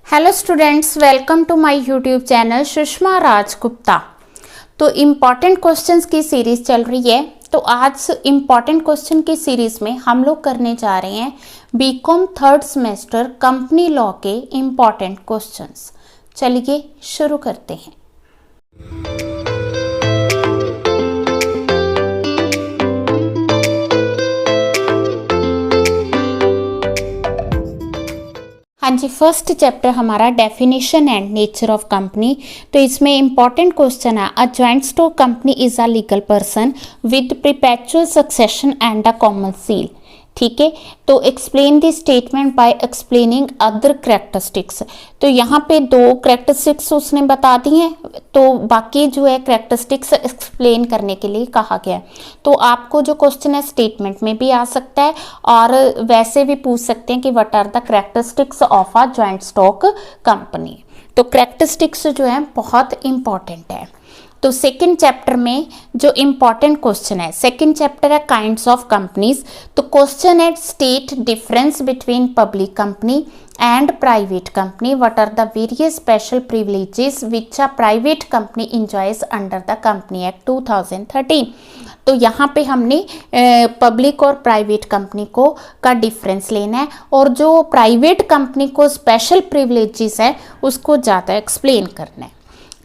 Hello students, welcome to my YouTube channel Sushma Rajgupta. तो important questions की series चल रही है। तो आज इम्पॉर्टेंट क्वेश्चन की सीरीज में हम लोग करने जा रहे हैं BCom third semester company law के इम्पॉर्टेंट क्वेश्चंस। चलिए शुरू करते हैं। हाँ जी, फर्स्ट चैप्टर हमारा definition and nature of company. तो इसमें इंपॉर्टेंट क्वेश्चन है, a joint stock company is a legal person with perpetual succession and a common seal. ठीक है, तो explain the statement by explaining other characteristics. तो यहाँ पे दो करेक्टरिस्टिक्स उसने बता दी हैं, तो बाकी जो है करेक्टरिस्टिक्स एक्सप्लेन करने के लिए कहा गया है। तो आपको जो क्वेश्चन है स्टेटमेंट में भी आ सकता है और वैसे भी पूछ सकते हैं कि what are the characteristics of a joint stock company. तो करेक्टरिस्टिक्स जो है बहुत इंपॉर्टेंट है। तो सेकंड चैप्टर में जो इम्पॉर्टेंट क्वेश्चन है, सेकंड चैप्टर है काइंड्स ऑफ कंपनीज। तो क्वेश्चन है state difference between public company and private company, what are the various special privileges which a private company enjoys under the company act 2013। तो यहाँ पे हमने public और private company को का डिफरेंस लेना है और जो प्राइवेट कंपनी को स्पेशल प्रिविलेजेस है उसको ज़्यादा एक्सप्लेन करना है।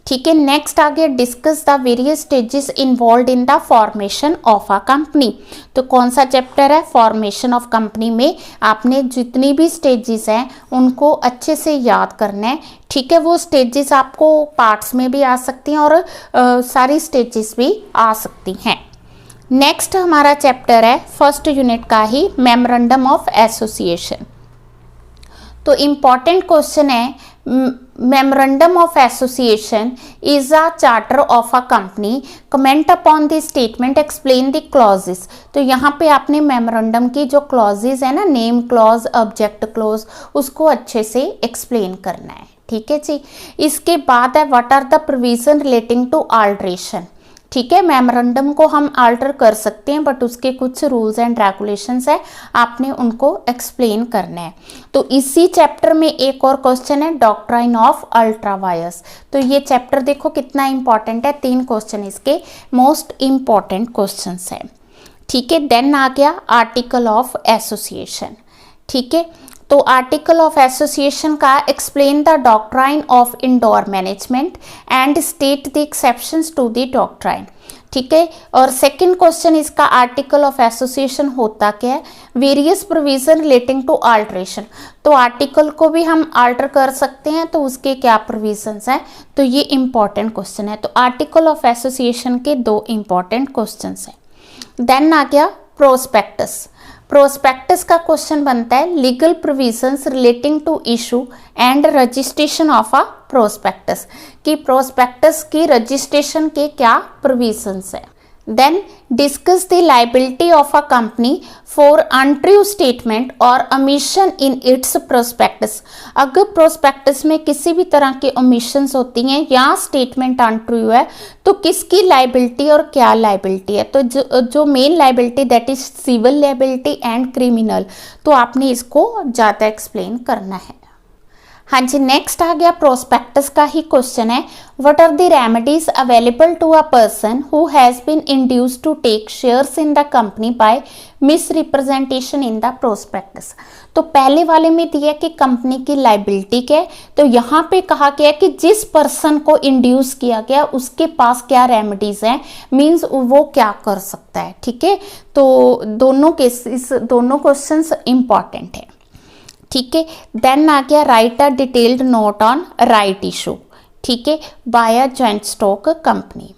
ठीक है, नेक्स्ट आ गया discuss the various stages involve in the formation of a company. तो कौन सा चैप्टर है? फॉर्मेशन ऑफ कंपनी में आपने जितनी भी स्टेजेस हैं उनको अच्छे से याद करना है। ठीक है, वो स्टेजेस आपको पार्ट्स में भी आ सकती हैं और सारी स्टेजेस भी आ सकती हैं। नेक्स्ट हमारा चैप्टर है फर्स्ट यूनिट का ही मेमोरेंडम ऑफ एसोसिएशन। तो इम्पॉर्टेंट क्वेश्चन है, memorandum of association is a charter of a company, comment upon the statement, explain the clauses. तो यहाँ पे आपने मेमोरेंडम की जो क्लॉजेस है ना, नेम क्लॉज, ऑब्जेक्ट क्लॉज, उसको अच्छे से एक्सप्लेन करना है। ठीक है जी। इसके बाद है what are the provision relating to alteration. ठीक है, मेमोरेंडम को हम अल्टर कर सकते हैं बट उसके कुछ रूल्स एंड रेगुलेशंस है, आपने उनको एक्सप्लेन करना है। तो इसी चैप्टर में एक और क्वेश्चन है डॉक्ट्राइन ऑफ अल्ट्रा वायर्स। तो ये चैप्टर देखो कितना इंपॉर्टेंट है, 3 क्वेश्चन इसके मोस्ट इंपॉर्टेंट क्वेश्चंस है। ठीक है, देन आ गया आर्टिकल ऑफ एसोसिएशन। ठीक है, तो आर्टिकल ऑफ एसोसिएशन का explain the doctrine of indoor management and state the exceptions to the doctrine. ठीक है, और सेकंड क्वेश्चन इसका आर्टिकल ऑफ एसोसिएशन होता क्या है? Various provision relating to alteration. तो आर्टिकल को भी हम अल्टर कर सकते हैं, तो उसके क्या प्रोविजंस हैं? तो ये इंपॉर्टेंट क्वेश्चन है। तो आर्टिकल ऑफ एसोसिएशन के 2 इंपॉर्टेंट क्वेश्चंस हैं। देन आ गया प्रोस्पेक्टस। प्रोस्पेक्टस का क्वेश्चन बनता है legal provisions relating to issue and registration of a prospectus, कि प्रोस्पेक्टस की रजिस्ट्रेशन के क्या प्रोविजंस है। Then discuss the liability of a company for untrue statement और ओमिशन इन इट्स प्रोस्पेक्टस। अगर प्रोस्पेक्टस में किसी भी तरह की ओमिशंस होती हैं या स्टेटमेंट अनट्रू है तो किसकी लायबिलिटी और क्या लायबिलिटी है? तो जो main liability that is civil liability and criminal, तो आपने इसको ज़्यादा एक्सप्लेन करना है। हाँ जी, नेक्स्ट आ गया प्रोस्पेक्टस का ही क्वेश्चन है what are the remedies available to a person who has been induced to take shares in the company by misrepresentation in the prospectus. तो पहले वाले में दिया कि कंपनी की लायबिलिटी क्या है, तो यहाँ पे कहा गया कि जिस पर्सन को इंड्यूस किया गया उसके पास क्या रेमेडीज हैं, मीन्स वो क्या कर सकता है। ठीक है, तो दोनों केसेस, दोनों क्वेश्चंस इंपॉर्टेंट है। ठीक है, देन आ गया write a detailed note on right issue. ठीक है, by a joint stock company.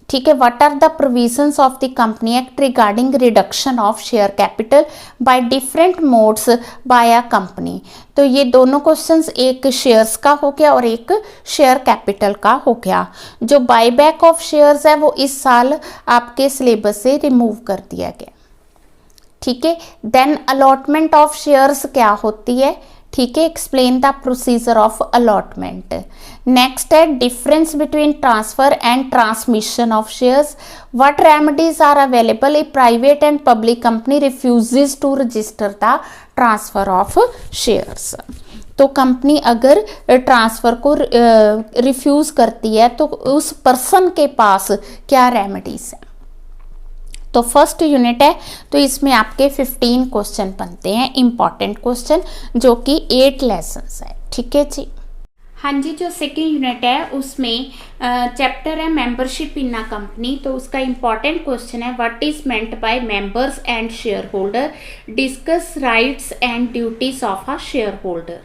ठीक है, what are the provisions of the company act regarding reduction of share capital by different modes by a company. तो ये दोनों questions, एक shares का हो गया और एक शेयर कैपिटल का हो गया। जो बायबैक ऑफ शेयर्स है वो इस साल आपके सिलेबस से रिमूव कर दिया गया। ठीक है, देन अलॉटमेंट ऑफ शेयर्स क्या होती है? ठीक है, explain the procedure of allotment. Next है difference between transfer and transmission of shares, what remedies are available if private and public company refuses to register the transfer of shares. तो company अगर transfer को refuse करती है तो उस person के पास क्या रेमेडीज़ है। तो फर्स्ट यूनिट है, तो इसमें आपके 15 क्वेश्चन बनते हैं, इंपॉर्टेंट क्वेश्चन, जो कि 8 लेसन्स है। ठीक है जी। हाँ जी, जो सेकेंड यूनिट है उसमें चैप्टर है मेंबरशिप इन अ कंपनी। तो उसका इंपॉर्टेंट क्वेश्चन है, what is meant by members and share holder, discuss rights and duties of a share holder.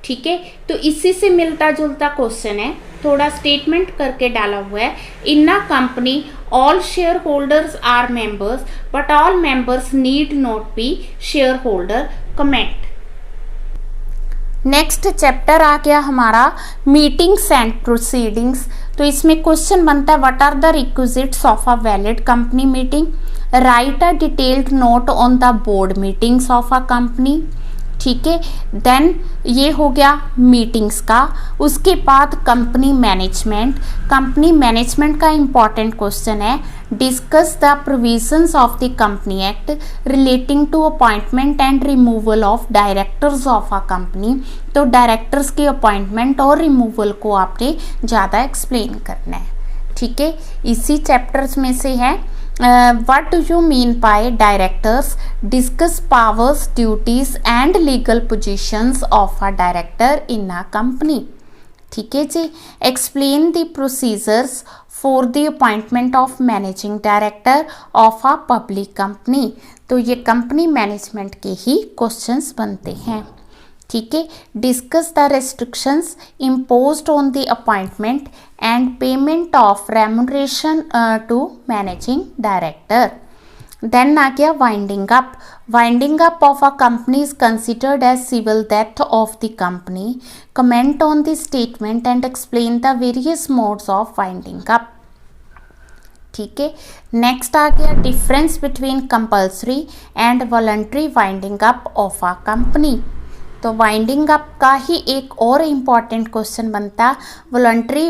ठीक है, तो इसी से मिलता जुलता क्वेश्चन है, थोड़ा स्टेटमेंट करके डाला हुआ है। In a company all share holders are members but all members need not be share holder. Comment. Next chapter आ गया हमारा मीटिंग्स एंड प्रोसीडिंग्स। तो इसमें क्वेश्चन बनता है, what are the requisites of a valid company meeting, write a detailed note on the board meetings of a company. ठीक है, then ये हो गया मीटिंग्स का। उसके बाद कंपनी मैनेजमेंट का इंपॉर्टेंट क्वेश्चन है, discuss the provisions of the company act relating to appointment and removal of directors of a company. तो डायरेक्टर्स की अपॉइंटमेंट और रिमूवल को आपने ज़्यादा एक्सप्लेन करना है। ठीक है, इसी चैप्टर्स में से है। What do you mean by directors? Discuss powers, duties and legal positions of a director in a company. ठीक है जी। Explain the procedures for the appointment of managing director of a public company. तो ये company management के ही questions बनते हैं। ठीक है, discuss the restrictions imposed on the appointment and payment of remuneration to managing director. Then आ गया winding up of a company is considered as civil death of the company. Comment on the statement and explain the various modes of winding up. ठीक है, next आ गया difference between compulsory and voluntary winding up of a company. तो winding up का ही एक और important question बनता, voluntary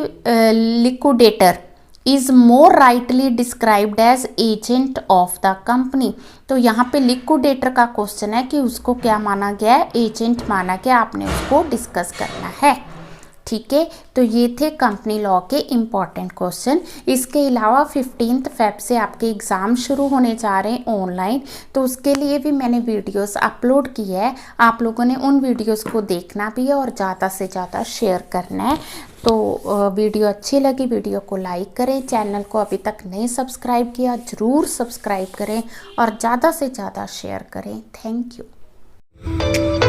liquidator is more rightly described as agent of the company. तो यहाँ पे लिक्विडेटर का क्वेश्चन है कि उसको क्या माना गया है, एजेंट माना गया, आपने उसको डिस्कस करना है। ठीक है, तो ये थे कंपनी लॉ के इम्पॉर्टेंट क्वेश्चन। इसके अलावा 15 फेब से आपके एग्ज़ाम शुरू होने जा रहे हैं ऑनलाइन, तो उसके लिए भी मैंने वीडियोस अपलोड की है। आप लोगों ने उन वीडियोस को देखना भी है और ज़्यादा से ज़्यादा शेयर करना है। तो वीडियो अच्छी लगी, वीडियो को लाइक करें, चैनल को अभी तक नहीं सब्सक्राइब किया ज़रूर सब्सक्राइब करें और ज़्यादा से ज़्यादा शेयर करें। Thank you.